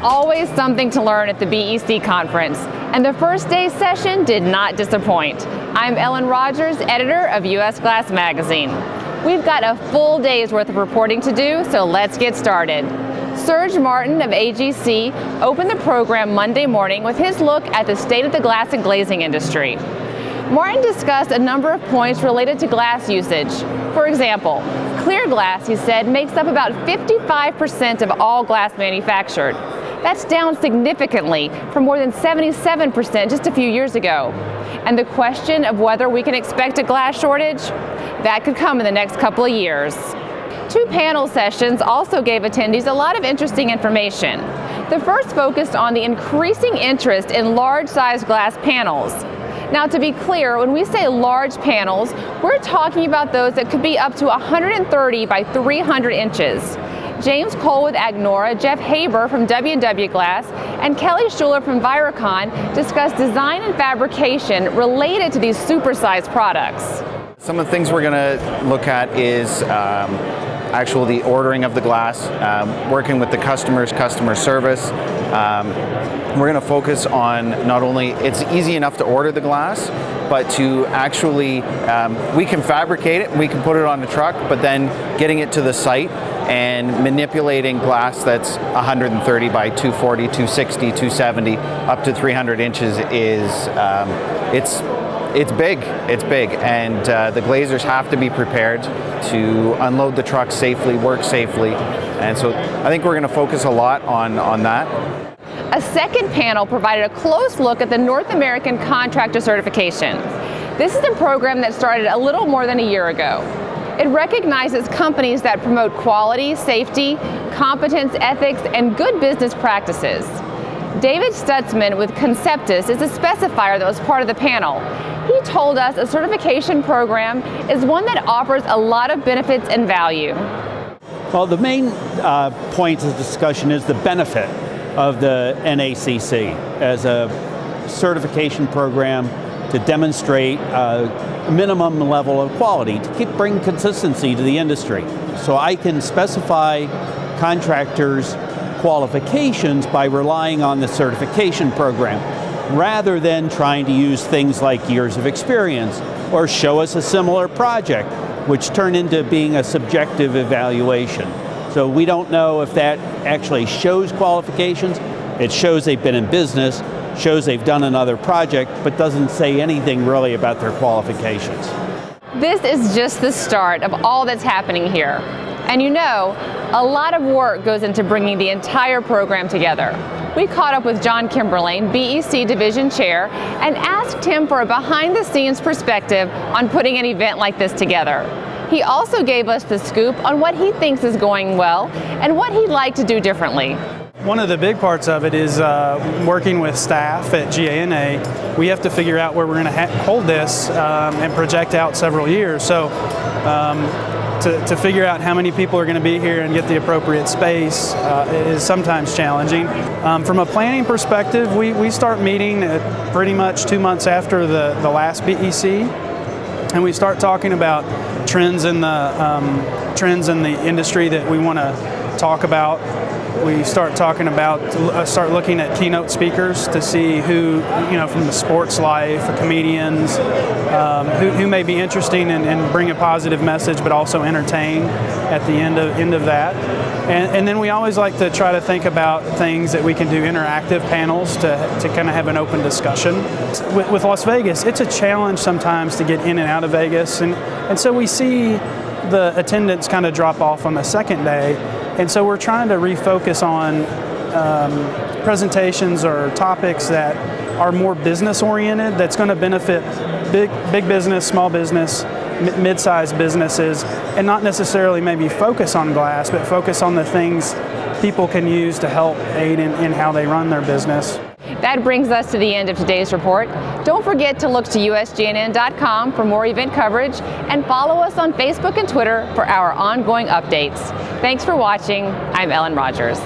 always something to learn at the BEC conference, and the first day's session did not disappoint. I'm Ellen Rogers, editor of US Glass Magazine. We've got a full day's worth of reporting to do, so let's get started. Serge Martin of AGC opened the program Monday morning with his look at the state of the glass and glazing industry. Martin discussed a number of points related to glass usage. For example, clear glass, he said, makes up about 55% of all glass manufactured. That's down significantly from more than 77% just a few years ago. And the question of whether we can expect a glass shortage, that could come in the next couple of years. Two panel sessions also gave attendees a lot of interesting information. The first focused on the increasing interest in large-sized glass panels. Now, to be clear, when we say large panels, we're talking about those that could be up to 130 by 300 inches. James Cole with Agnora, Jeff Haber from W&W Glass, and Kelly Schuler from Viracon discussed design and fabrication related to these supersized products. Some of the things we're going to look at is the ordering of the glass, working with the customer service. We're going to focus on not only it's easy enough to order the glass, but to actually, we can fabricate it, we can put it on a truck, but then getting it to the site and manipulating glass that's 130 by 240, 260, 270, up to 300 inches is, it's big, and the glazers have to be prepared to unload the truck safely, work safely, and so I think we're going to focus a lot on that. A second panel provided a close look at the North American Contractor Certification. This is a program that started a little more than a year ago. It recognizes companies that promote quality, safety, competence, ethics, and good business practices. David Stutzman with Conceptus is a specifier that was part of the panel. He told us a certification program is one that offers a lot of benefits and value. Well, the main point of discussion is the benefit of the NACC as a certification program to demonstrate a minimum level of quality, to bring consistency to the industry. So I can specify contractors' qualifications by relying on the certification program, rather than trying to use things like years of experience or show us a similar project, which turn into being a subjective evaluation. So we don't know if that actually shows qualifications. It shows they've been in business, shows they've done another project, but doesn't say anything really about their qualifications. This is just the start of all that's happening here. And you know, a lot of work goes into bringing the entire program together. We caught up with John Kimberlane, BEC Division Chair, and asked him for a behind-the-scenes perspective on putting an event like this together. He also gave us the scoop on what he thinks is going well and what he'd like to do differently. One of the big parts of it is working with staff at GANA. We have to figure out where we're going to hold this and project out several years. So to figure out how many people are going to be here and get the appropriate space is sometimes challenging. From a planning perspective, we start meeting pretty much 2 months after the last BEC, and we start talking about trends in the industry that we want to talk about. We start talking about, start looking at keynote speakers to see who, from the sports life, comedians, who may be interesting and bring a positive message, but also entertain at the end of that. And then we always like to try to think about things that we can do interactive panels to kind of have an open discussion. With Las Vegas, it's a challenge sometimes to get in and out of Vegas, and so we see the attendance kind of drop off on the second day. And so we're trying to refocus on presentations or topics that are more business oriented, that's going to benefit big business, small business, mid-sized businesses, and not necessarily maybe focus on glass, but focus on the things people can use to help aid in how they run their business. That brings us to the end of today's report. Don't forget to look to usgnn.com for more event coverage and follow us on Facebook and Twitter for our ongoing updates. Thanks for watching. I'm Ellen Rogers.